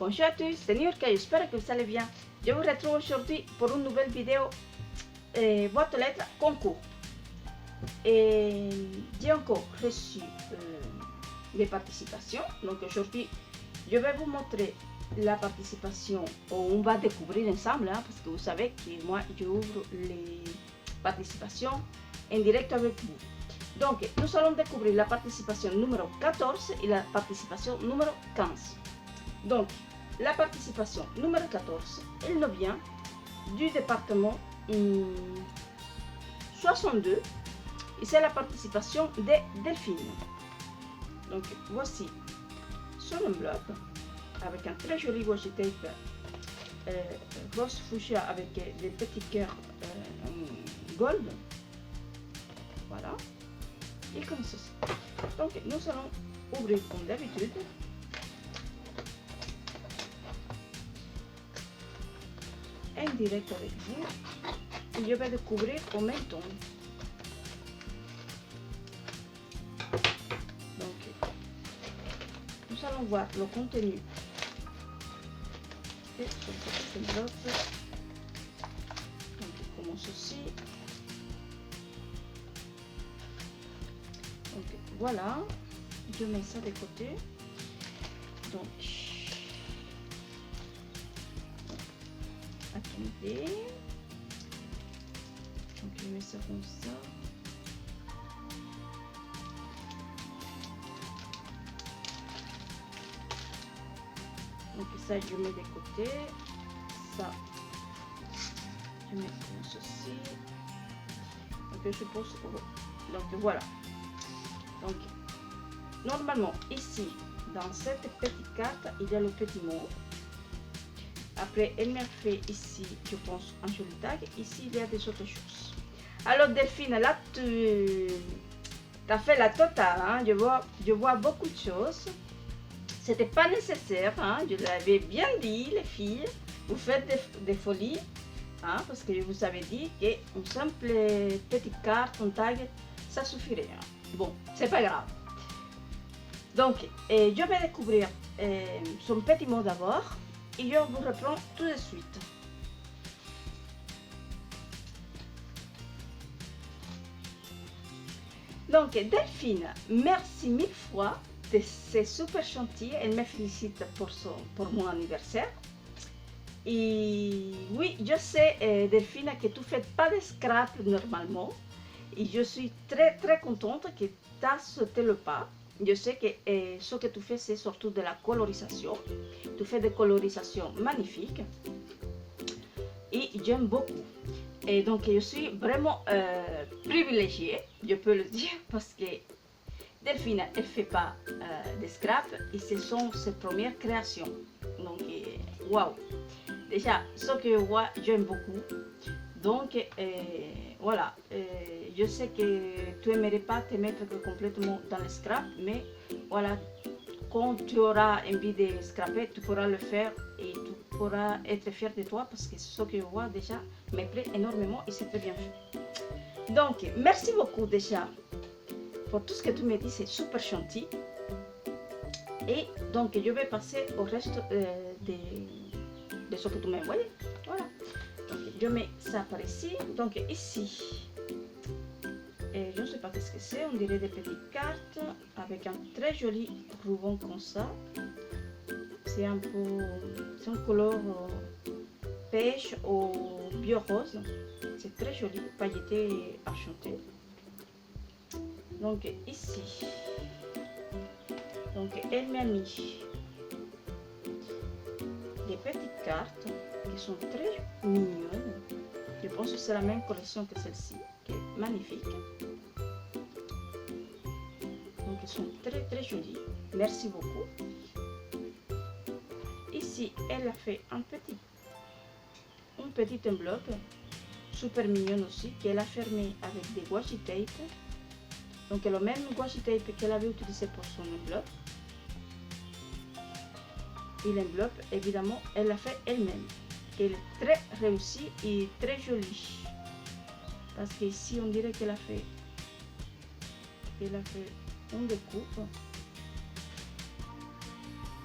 Bonjour à tous, c'est Niurka, j'espère que vous allez bien. Je vous retrouve aujourd'hui pour une nouvelle vidéo boîte aux lettres concours. Et j'ai encore reçu les participations. Donc aujourd'hui, je vais vous montrer la participation. On va découvrir ensemble, hein, parce que vous savez que moi, j'ouvre les participations en direct avec vous. Donc, nous allons découvrir la participation numéro 14 et la participation numéro 15. Donc, la participation numéro 14, elle nous vient du département 62 et c'est la participation de Delphine. Donc, voici son enveloppe avec un très joli washi tape rose fuchsia avec des petits cœurs gold. Voilà. Et comme ceci. Donc, nous allons ouvrir comme d'habitude. En direct avec vous. Et je vais découvrir en même temps. Donc, nous allons voir le contenu de ce petit enveloppe. Donc, comme ceci. Donc, voilà. Je mets ça de côté. Donc, attendez. Donc, je mets ça comme ça. Donc, ça, je mets de côté. Ça, je mets comme ceci. Donc, je suppose que... Donc, voilà. Donc, normalement, ici, dans cette petite carte, il y a le petit mot. Après, elle m'a fait ici, je pense, un joli tag. Ici, il y a des autres choses. Alors, Delphine, là, tu as fait la totale. Hein? Je vois beaucoup de choses. C'était pas nécessaire. Hein? Je l'avais bien dit, les filles. Vous faites des folies. Hein? Parce que je vous avais dit qu'une simple petite carte, un tag, ça suffirait. Hein? Bon, c'est pas grave. Donc, je vais découvrir son petit mot d'abord. Et je vous reprends tout de suite. Donc, Delphine, merci mille fois. C'est super gentil. Elle me félicite pour mon anniversaire. Et oui, je sais, Delphine, que tu ne fais pas de scrap normalement. Et je suis très très contente que tu as sauté le pas. Je sais que ce que tu fais, c'est surtout de la colorisation. Tu fais des colorisations magnifiques. Et j'aime beaucoup. Et donc, je suis vraiment privilégiée, je peux le dire, parce que Delphine, elle ne fait pas de scrap et ce sont ses premières créations. Donc, waouh! Déjà, ce que je vois, j'aime beaucoup. Donc, voilà, je sais que tu n'aimerais pas te mettre complètement dans le scrap, mais voilà, quand tu auras envie de scraper, tu pourras le faire et tu pourras être fier de toi parce que ce que je vois déjà me plaît énormément et c'est très bien fait. Donc, merci beaucoup déjà pour tout ce que tu me dis, c'est super gentil. Et donc, je vais passer au reste de ce que tu m'as envoyé. Voilà. Donc, je mets ça par ici. Donc, ici, je ne sais pas qu'est-ce que c'est. On dirait des petites cartes avec un très joli ruban comme ça. C'est un couleur pêche au bio-rose. C'est très joli, pailleté et argenté. Donc, ici, donc, elle m'a mis des petites cartes qui sont très mignonnes. Je pense que c'est la même collection que celle-ci, qui est magnifique. Donc, elles sont très très jolies. Merci beaucoup. Ici, elle a fait une petite enveloppe, super mignonne aussi, qu'elle a fermée avec des washi tape. Donc, le même washi tape qu'elle avait utilisé pour son enveloppe. Et l'enveloppe, évidemment, elle l'a fait elle-même. Elle est très réussie et très jolie. Parce qu'ici, on dirait qu'elle a fait une découpe.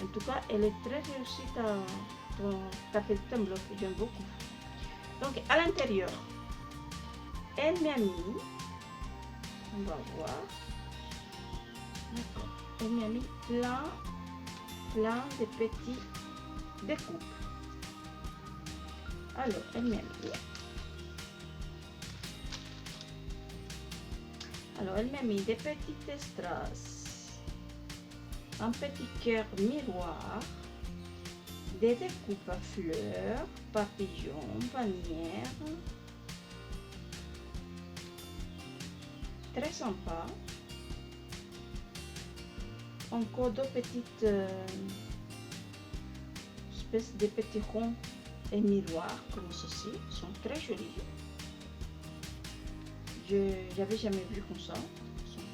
En tout cas, elle est très réussie ta petite enveloppe, j'aime beaucoup. Donc à l'intérieur, elle m'a mis, on va voir, d'accord, elle m'a mis plein de petits découpes. Alors, elle m'a mis des petites strass, un petit cœur miroir, des découpes à fleurs, papillons, bannières. Très sympa. Encore deux petites espèces de petits ronds et miroirs comme ceci, sont très jolis. J'avais jamais vu comme ça. Ils sont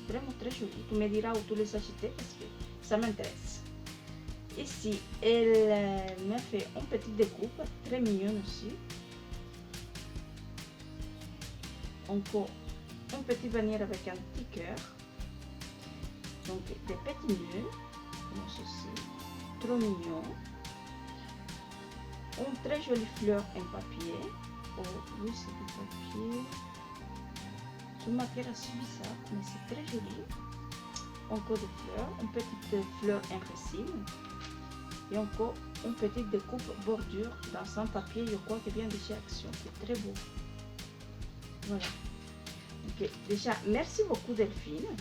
vraiment très jolis. Tu me diras où tu les acheter parce que ça m'intéresse. Ici, elle m'a fait une petite découpe, très mignonne aussi. Encore une petite bannière avec un petit cœur. Donc des petits nœuds, comme ceci, trop mignon. Une très jolie fleur en papier. Oh oui, c'est du papier. C'est une matière assez bizarre, mais c'est très joli. Encore des fleurs, une petite fleur en résine. Et encore une petite découpe bordure dans un papier, je crois qu'il vient de chez Action, c'est très beau. Voilà. Okay. Déjà, merci beaucoup Delphine.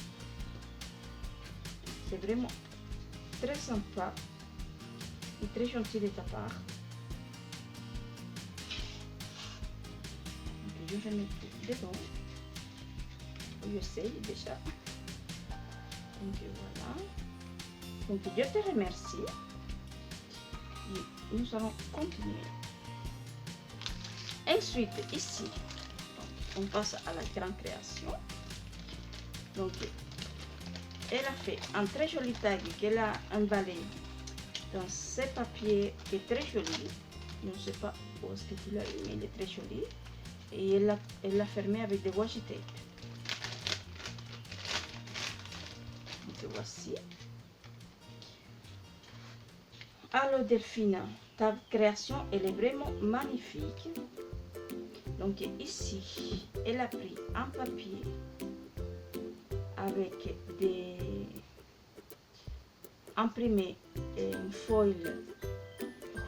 C'est vraiment très sympa et très gentil de ta part. Donc, je vais mettre dedans. J'essaye déjà. Donc voilà. Donc je te remercie. Et nous allons continuer. Ensuite, ici, on passe à la grande création. Donc, elle a fait un très joli tag qu'elle a emballé dans ce papier qui est très joli. Je ne sais pas où est-ce que tu l'as eu, mais il est très joli. Et elle l'a fermé avec des washi tape. Donc voici. Alors Delphine, ta création elle est vraiment magnifique. Donc ici, elle a pris un papier avec des imprimés une foil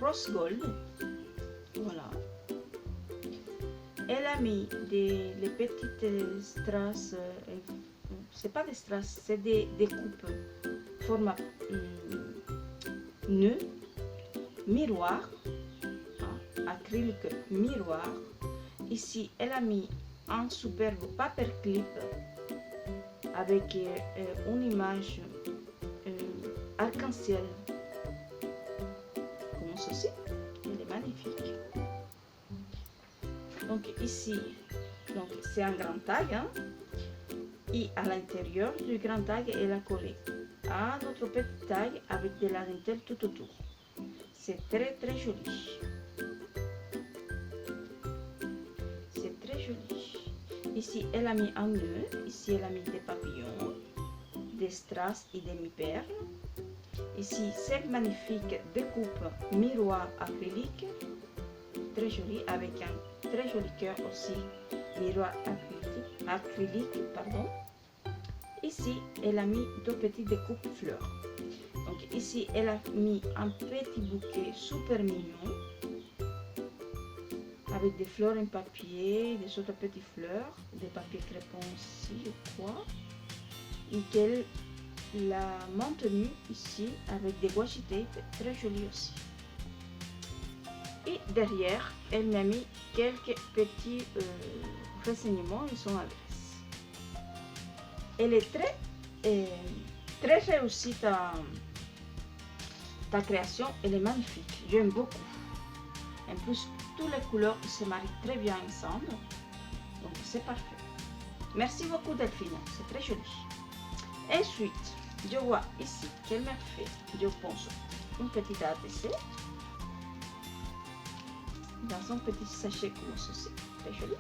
rose gold. Voilà. Elle a mis les petites strass, c'est pas des strass, c'est des coupes format nœud, miroir, acrylique miroir. Ici, elle a mis un superbe paperclip avec une image arc-en-ciel, comme ceci. Elle est magnifique. Donc ici, c'est un grand tag, hein, et à l'intérieur du grand tag, elle a collé un autre petit tag avec de la dentelle tout autour. C'est très très joli. C'est très joli. Ici, elle a mis un nœud. Ici, elle a mis des papillons, des strass et des mi-perles. Ici, cette magnifique découpe miroir acrylique, très jolie, avec un très joli cœur aussi, miroir acrylique, pardon. Ici, elle a mis deux petites découpes fleurs. Donc ici, elle a mis un petit bouquet super mignon avec des fleurs en papier, des autres petites fleurs, des papiers crépons aussi, je crois, et qu'elle l'a maintenu ici avec des washi tape très joli aussi. Et derrière, elle m'a mis quelques petits renseignements et son adresse. Elle est très réussie ta création, elle est magnifique, j'aime beaucoup. En plus, toutes les couleurs se marient très bien ensemble, donc c'est parfait. Merci beaucoup Delphine, c'est très joli. Ensuite, je vois ici qu'elle m'a fait, je pense, une petite ATC dans un petit sachet comme ceci, très joli.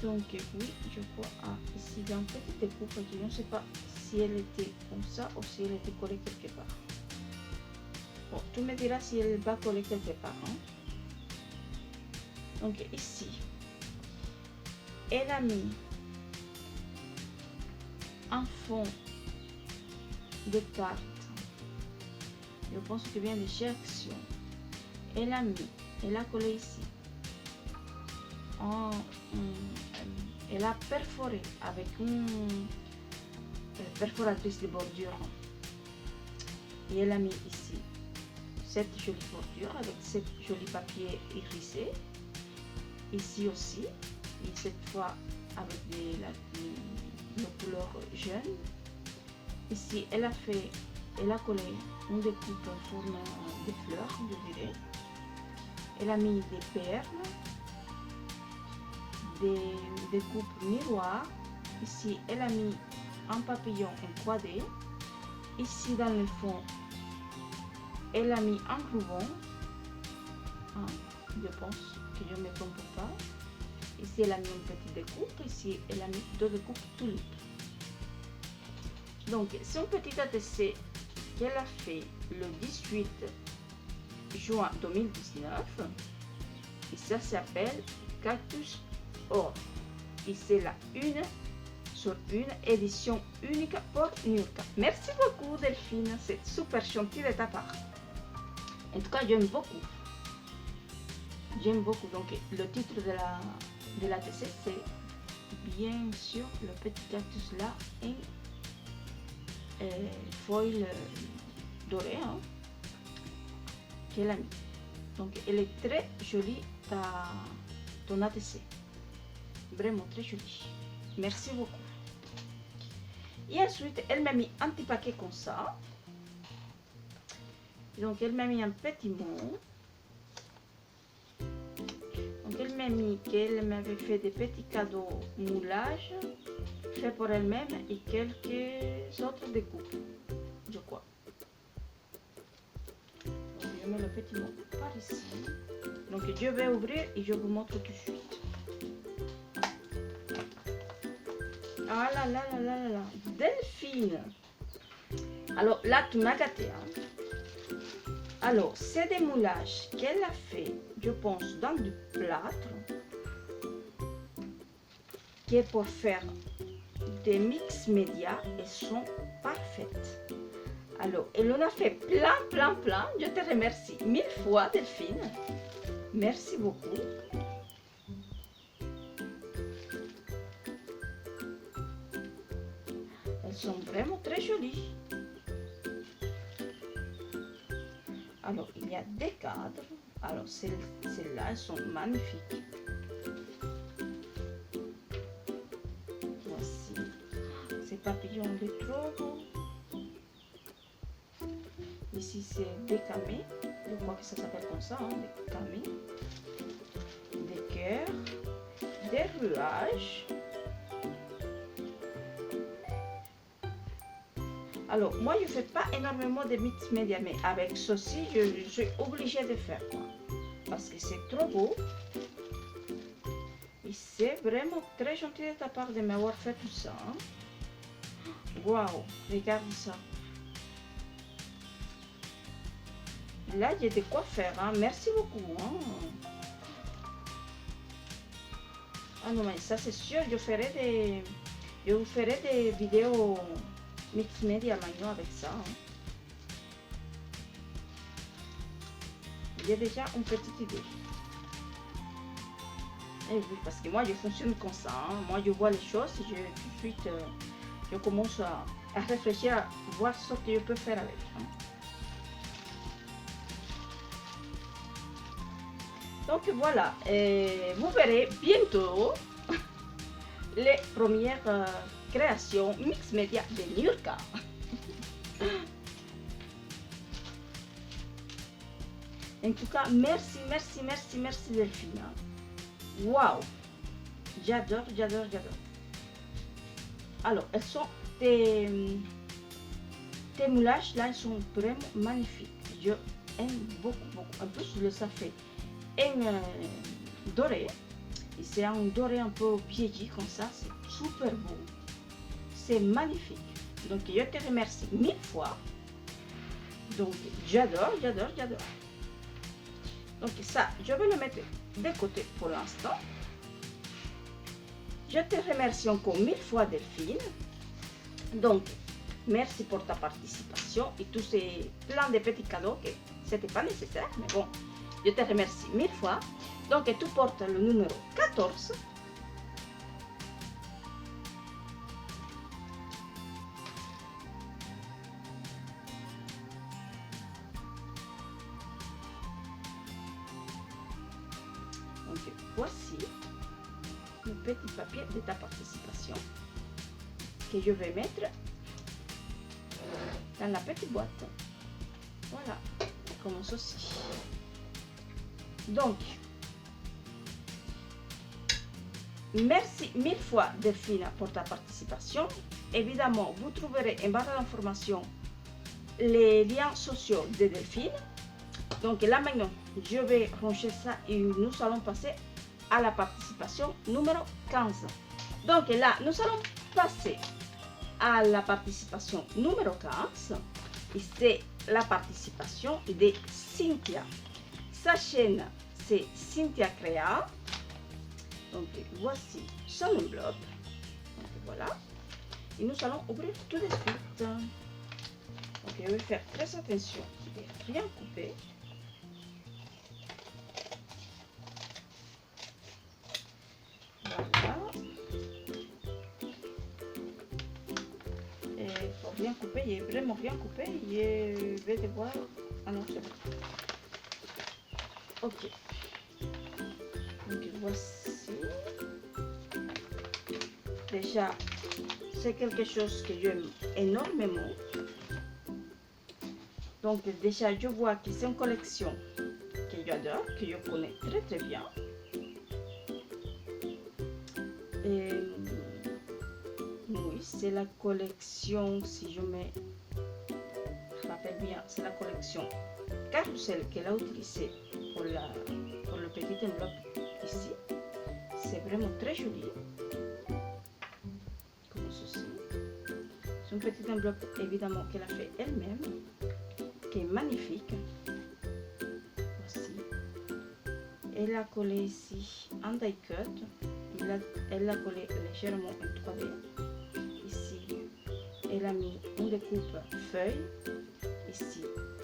Donc oui, je crois. Ah, ici il y a une petite découpe. Je ne sais pas si elle était comme ça ou si elle était collée quelque part. Bon, tu me diras si elle va coller quelque part. Hein? Donc ici, elle a mis un fond de carte. Je pense que vient de chez Action. Elle a collé ici. Elle a perforé avec une perforatrice de bordure. Et elle a mis ici cette jolie bordure avec cette jolie papier irisé. Ici aussi, et cette fois avec la couleur jaune. Ici, elle a collé une découpe en forme de fleurs, je dirais. Elle a mis des perles, des découpes miroirs. Ici, elle a mis un papillon en 3D. Ici, dans le fond, elle a mis un ruban. Je pense que je ne me trompe pas. Ici, elle a mis une petite découpe. Ici, elle a mis deux découpes tulipes. Donc, c'est un petit ATC qu'elle a fait le 18 juin 2019. Et ça s'appelle Cactus Or. Et c'est la une sur une édition unique pour Niurka. Merci beaucoup Delphine, c'est super gentil de ta part. En tout cas, j'aime beaucoup. J'aime beaucoup. Donc, le titre de la TC, c'est bien sûr le petit cactus là en foil doré hein, qu'elle a mis. Donc, elle est très jolie ton ATC. Vraiment très jolie. Merci beaucoup. Et ensuite, elle m'a mis un petit paquet comme ça. Donc, elle m'a mis un petit mot. Donc, elle m'a mis qu'elle m'avait fait des petits cadeaux moulage faits pour elle-même et quelques autres découpes, je crois. Donc, je mets le petit mot par ici. Donc, je vais ouvrir et je vous montre tout de suite. Ah là là là là là, Delphine. Alors là, tu m'as gâté. Hein. Alors, c'est des moulages qu'elle a fait, je pense, dans du plâtre, qui est pour faire des mix médias et sont parfaites. Alors, elle en a fait plein, plein, plein. Je te remercie 1000 fois, Delphine. Merci beaucoup. Elles sont vraiment très jolies. Alors, il y a des cadres. Alors, celles-là, elles sont magnifiques. Voici. Ces papillons, on les trouve. Ici, c'est des camées. Je crois que ça s'appelle comme ça, hein, des camées. Des cœurs. Des ruages. Alors, moi, je ne fais pas énormément de mix média, mais avec ceci, je suis obligée de faire. Quoi. Parce que c'est trop beau. Et c'est vraiment très gentil de ta part de m'avoir fait tout ça. Waouh, regarde ça. Là, j'ai de quoi faire. Hein. Merci beaucoup. Hein. Ah non, mais ça, c'est sûr, je vous ferai des vidéos mix média maintenant avec ça. Hein. J'ai déjà une petite idée. Et oui, parce que moi je fonctionne comme ça. Hein. Moi je vois les choses et tout de suite je commence à réfléchir, à voir ce que je peux faire avec. Hein. Donc voilà, vous verrez bientôt les premières création mix média de Niurka. En tout cas, merci, merci, merci, merci Delphine. Waouh, j'adore, j'adore, j'adore. Alors, elles sont tes moulages là, ils sont vraiment magnifiques. Je aime beaucoup, beaucoup. En plus, le ça fait en doré. c'est un doré un peu vieilli comme ça, c'est super beau. C'est magnifique. Donc je te remercie 1000 fois. Donc j'adore, j'adore, j'adore. Donc ça, je vais le mettre de côté pour l'instant. Je te remercie encore 1000 fois Delphine. Donc merci pour ta participation et tous ces plein de petits cadeaux que c'était pas nécessaire, mais bon, je te remercie 1000 fois. Donc tu portes le numéro 14. Donc voici le petit papier de ta participation que je vais mettre dans la petite boîte. Voilà, comme ceci. Donc, merci 1000 fois Delphine pour ta participation. Évidemment, vous trouverez en barre d'informations les liens sociaux de Delphine. Donc là maintenant, je vais ranger ça et nous allons passer à la participation numéro 15. Donc là, nous allons passer à la participation numéro 15. Et c'est la participation de Cynthia. Sa chaîne, c'est Cynthia Créa. Donc voici son enveloppe. Donc voilà. Et nous allons ouvrir tout de suite. Donc je vais faire très attention de rien couper. Voilà. Et pour rien couper, il est vraiment rien coupé. Je vais devoir. Ah non, c'est bon. Ok. Donc voici. Déjà, c'est quelque chose que j'aime énormément. Donc déjà, je vois que c'est une collection que j'adore, que je connais très très bien. Et oui, c'est la collection, si je me rappelle bien, c'est la collection Carousel qu'elle a utilisée pour le petit enveloppe ici. C'est vraiment très joli. Comme ceci. C'est une petite enveloppe évidemment qu'elle a fait elle-même, qui est magnifique. Voici. Elle a collé ici un die cut. Elle l'a collé légèrement en 3D. Ici, elle a mis une découpe feuille. Ici,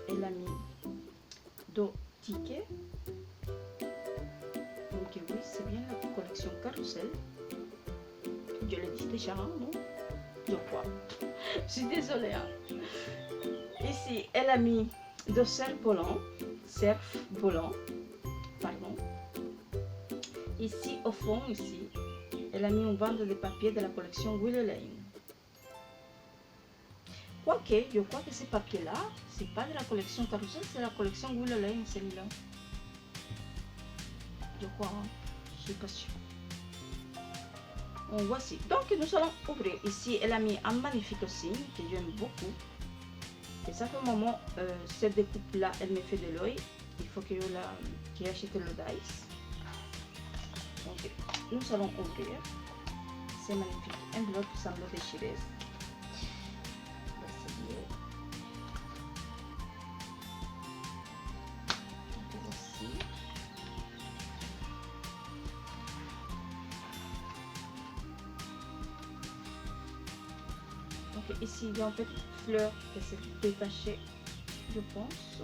elle a mis 2 tickets. Donc oui, c'est bien la collection Carousel. Je l'ai dit déjà, non? Je crois. Je suis désolée. Hein? Ici, elle a mis 2 cerfs volants. Pardon. Ici, au fond, ici, elle a mis une bande de papier de la collection Willow Lane. Quoique, je crois que ces papiers-là, c'est pas de la collection Carousel, c'est la collection Willow Lane, celui-là. Je crois, hein? Je suis pas sûre. Bon, voici. Donc, nous allons ouvrir. Ici, elle a mis un magnifique signe que j'aime beaucoup. Et ça fait un moment, cette découpe-là, elle me fait de l'œil. Il faut que j'achète le dice. Donc, nous allons ouvrir. C'est magnifique. Enveloppe semble déchirée. Voici. Donc ici, il y a une petite fleur qui s'est détachée, je pense.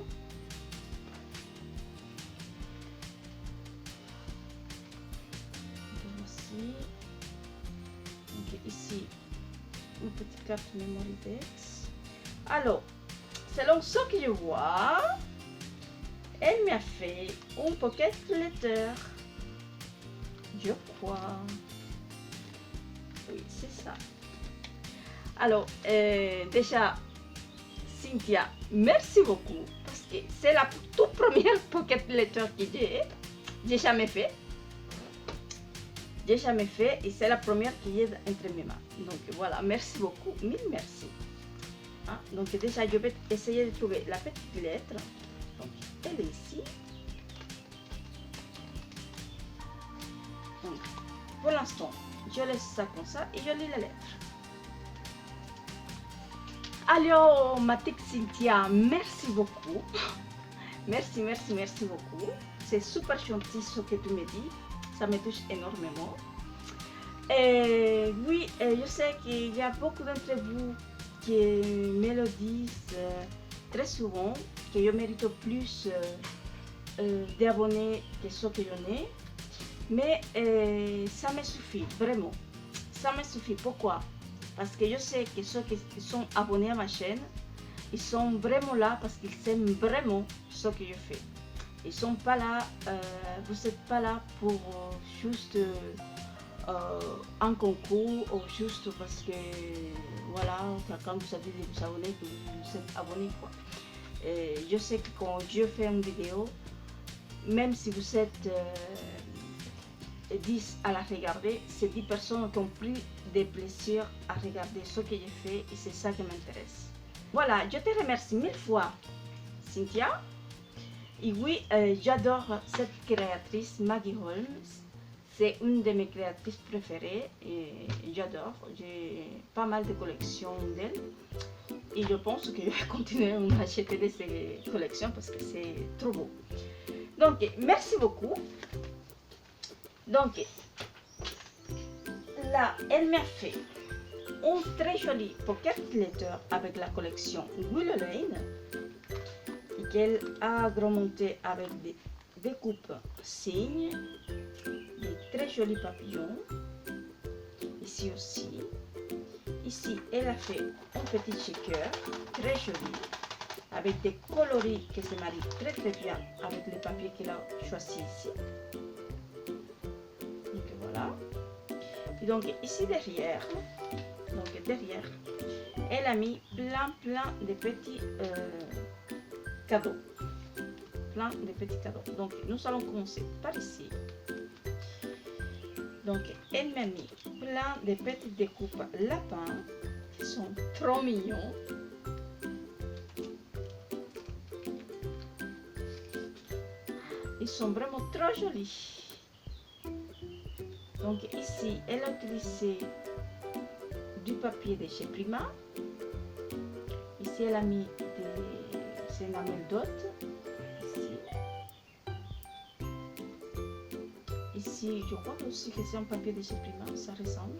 Donc ici, une petite carte Memory Dex. Alors, selon ce que je vois, elle m'a fait un pocket letter. Je crois. Oui, c'est ça. Alors, déjà, Cynthia, merci beaucoup. Parce que c'est la toute première pocket letter que j'ai jamais fait. J'ai jamais fait et c'est la première qui est entre mes mains. Donc voilà, merci beaucoup, mille merci. Hein? Donc déjà, je vais essayer de trouver la petite lettre. Donc, elle est ici. Donc, pour l'instant, je laisse ça comme ça et je lis la lettre. Alors, ma petite Cynthia, merci beaucoup. Merci, merci, merci beaucoup. C'est super gentil ce que tu me dis. Ça me touche énormément. Et oui, je sais qu'il y a beaucoup d'entre vous qui me le disent très souvent, que je mérite plus d'abonnés que ce que j'en ai. Mais ça me suffit, vraiment. Ça me suffit. Pourquoi? Parce que je sais que ceux qui sont abonnés à ma chaîne, ils sont vraiment là parce qu'ils aiment vraiment ce que je fais. Ils sont pas là, vous n'êtes pas là pour juste un concours ou juste parce que voilà, quand vous avez de vous abonner, que vous êtes abonné quoi. Et je sais que quand je fais une vidéo, même si vous êtes 10 à la regarder, c'est 10 personnes qui ont pris des plaisirs à regarder ce que j'ai fait et c'est ça qui m'intéresse. Voilà, je te remercie 1000 fois, Cynthia. Et oui, j'adore cette créatrice, Maggie Holmes. C'est une de mes créatrices préférées et j'adore. J'ai pas mal de collections d'elle. Et je pense que je vais continuer à acheter de ces collections parce que c'est trop beau. Donc, merci beaucoup. Donc, là, elle m'a fait un très joli pocket letter avec la collection Willow Lane et qu'elle a agrémenté avec des découpes signes, des très jolis papillons. Ici aussi. Ici, elle a fait un petit shaker très joli avec des coloris qui se marient très très bien avec les papiers qu'elle a choisi ici. Donc voilà. Et donc ici derrière, elle a mis plein de petits cadeaux. Plein de petits cadeaux. Donc nous allons commencer par ici. Donc elle m'a mis plein de petites découpes lapins qui sont trop mignons. Ils sont vraiment trop jolis. Donc ici, elle a utilisé du papier de chez Prima. Ici, elle a mis des enamels d'hôtes. Ici, je crois aussi que c'est un papier de chez Prima, ça ressemble.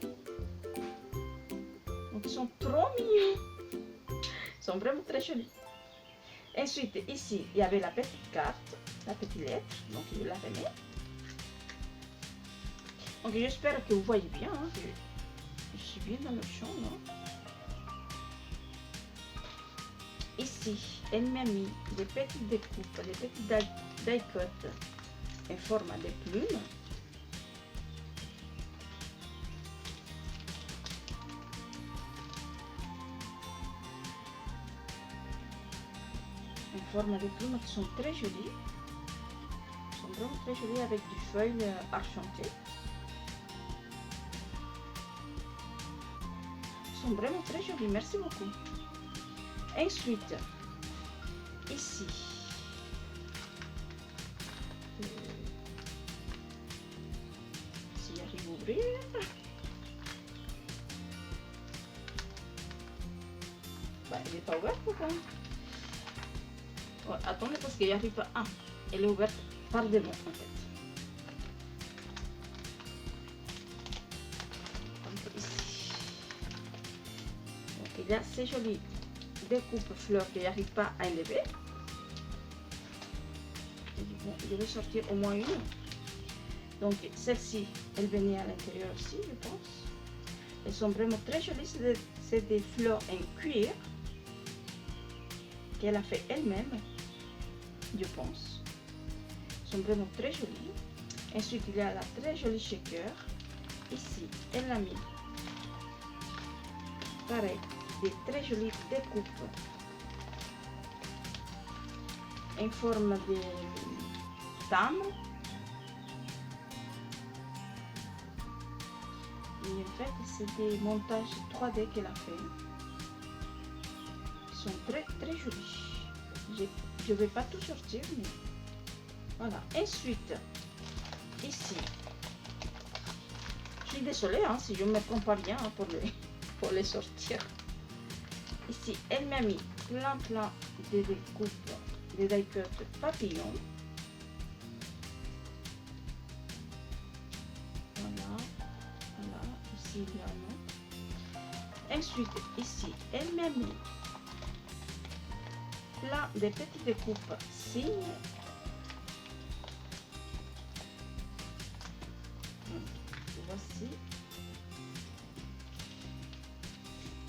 Donc ils sont trop mignons. Ils sont vraiment très jolis. Ensuite, ici, il y avait la petite carte, la petite lettre, donc je la remets. Donc j'espère que vous voyez bien, hein, que je suis bien dans le champ, non? Ici, elle m'a mis des petites découpes, des petites die cuts en format de plumes. En format de plumes qui sont très jolies. Ils sont vraiment très jolies avec du feuille argentées. Sont vraiment très jolis, merci beaucoup. Ensuite, ici, si j'arrive à ouvrir, bah, il n'est pas ouvert pourquoi? Oh, attendez parce que j'arrive pas. Ah, elle est ouverte par devant en fait. Il y a ces jolies découpes fleurs que j'arrive pas à enlever. Je vais sortir au moins une. Donc celle-ci, elle venait à l'intérieur aussi, je pense. Elles sont vraiment très jolies. C'est des fleurs en cuir qu'elle a fait elle-même, je pense. Elles sont vraiment très jolies. Ensuite, il y a la très jolie shaker. Ici, elle a mis pareil. Des très jolies découpes en forme de dame. Et en fait, c'est des montages 3D qu'elle a fait. Ils sont très très jolis. Je ne vais pas tout sortir, mais voilà. Ensuite, ici, suis désolée hein, si je ne me prends pas bien hein, pour les sortir. Ici, elle m'a mis plein de découpes, de die-cut papillons. Voilà, voilà, ici il y en a. Ensuite, ici, elle m'a mis plein de petites découpes signes. Voici.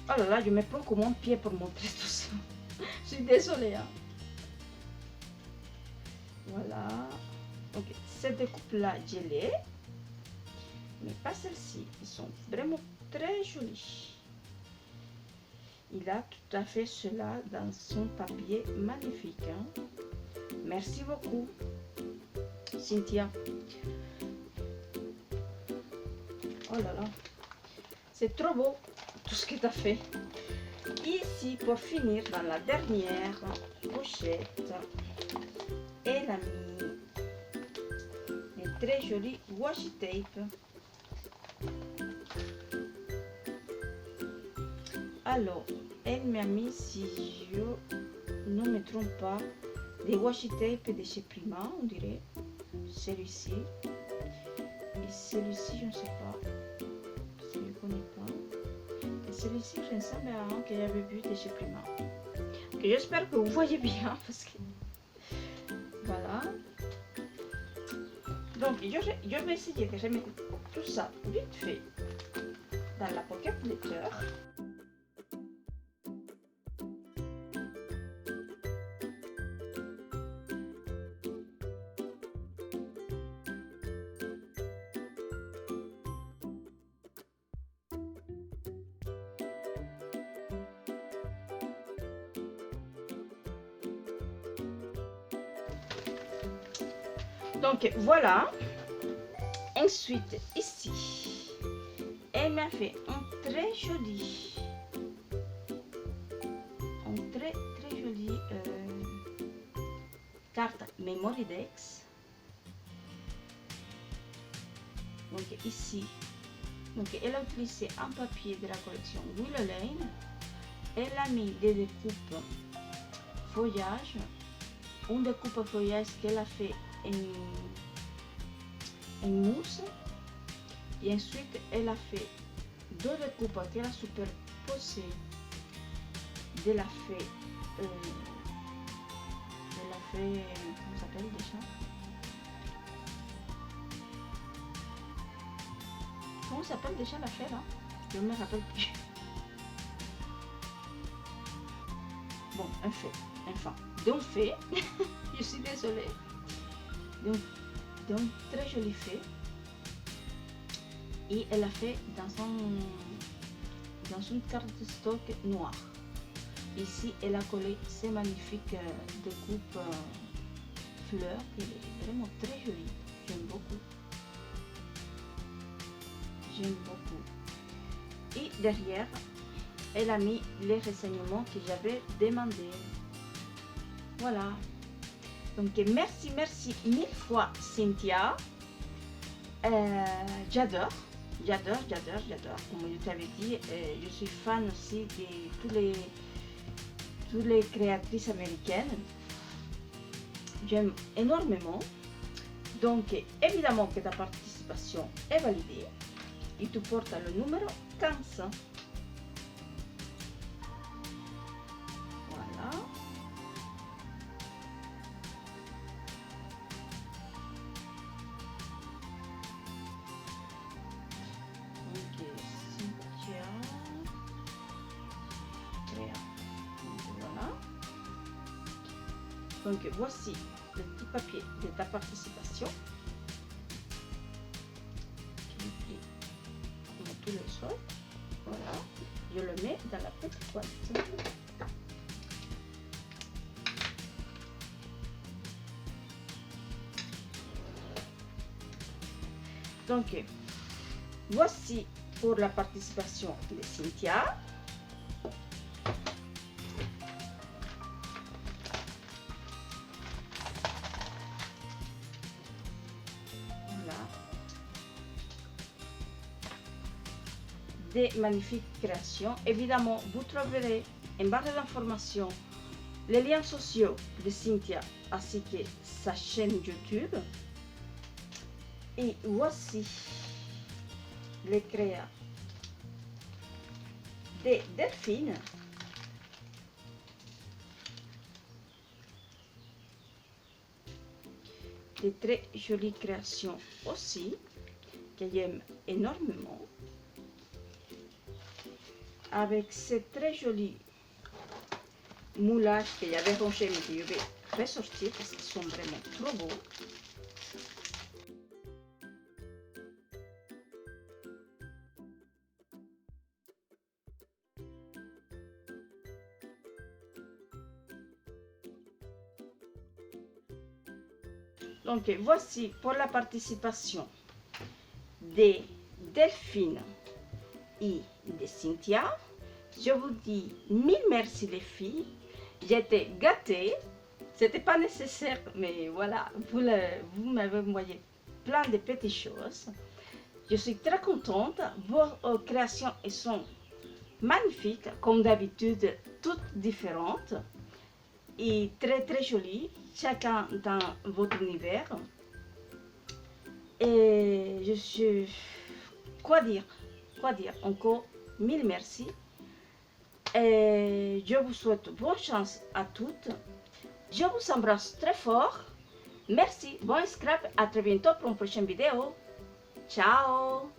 Oh là là, je me prends comme mon pied pour montrer tout ça. Je suis désolée. Hein. Voilà. Ok, cette découpe-là, je l'ai. Mais pas celle-ci. Ils sont vraiment très jolis. Il a tout à fait cela dans son papier magnifique. Hein. Merci beaucoup, Cynthia. Oh là là. C'est trop beau tout ce que tu as fait. Ici, pour finir, dans la dernière pochette, elle a mis des très jolis washi tape. Alors, elle m'a mis, si je ne me trompe pas, des washi tape de chez Prima, on dirait. Celui-ci. Et celui-ci, je ne sais pas. Je ne connais pas. Et celui-ci, je ne savais pas que j'avais vu de chez Prima. Okay, j'espère que vous voyez bien parce que voilà. Donc je vais essayer de remettre tout ça vite fait dans la pocket letter. Donc voilà. Ensuite ici, elle m'a fait un très joli, carte Memory Dex. Donc ici, donc elle a utilisé un papier de la collection Willow Lane. Elle a mis des découpes feuillage, une découpe feuillage qu'elle a fait en mousse, et ensuite elle a fait deux découpes qu'elle a superposées de la fée, comment ça s'appelle déjà? Comment s'appelle déjà la fée là? Je ne me rappelle plus. Bon, un fait, enfin, d'un fait, je suis désolée, d'un très joli fait, et elle a fait dans une carte de stock noire. Ici, elle a collé ces magnifiques découpes fleurs, qui est vraiment très jolie, j'aime beaucoup. J'aime beaucoup. Et derrière, elle a mis les renseignements que j'avais demandé. Voilà. Donc merci mille fois Cynthia. J'adore. Comme je t'avais dit, je suis fan aussi de toutes les créatrices américaines. J'aime énormément. Donc évidemment que ta participation est validée. Et tu portes le numéro 15. Voilà. Ok, Cynthia. Voilà. Donc voici le petit papier de ta participation. Tous les autres. Voilà, je le mets dans la petite boîte. Donc, voici pour la participation de Cynthia. Voilà. des magnifiques créations. Évidemment, vous trouverez en barre d'informations les liens sociaux de Cynthia ainsi que sa chaîne YouTube. Et voici les créas de Delphine. Des très jolies créations aussi, que j'aime énormément. Avec ces très jolis moulages que j'avais rangés, mais que je vais ressortir parce qu'ils sont vraiment trop beaux. Donc voici pour la participation de Delphine et de Cynthia. Je vous dis mille merci les filles. J'étais gâtée. C'était pas nécessaire, mais voilà, vous m'avez envoyé plein de petites choses. Je suis très contente. Vos créations elles sont magnifiques, comme d'habitude, toutes différentes et très jolies, chacun dans votre univers. Et je suis... Quoi dire encore mille merci. Et je vous souhaite bonne chance à toutes. Je vous embrasse très fort. Merci, bon scrap, à très bientôt pour une prochaine vidéo. Ciao!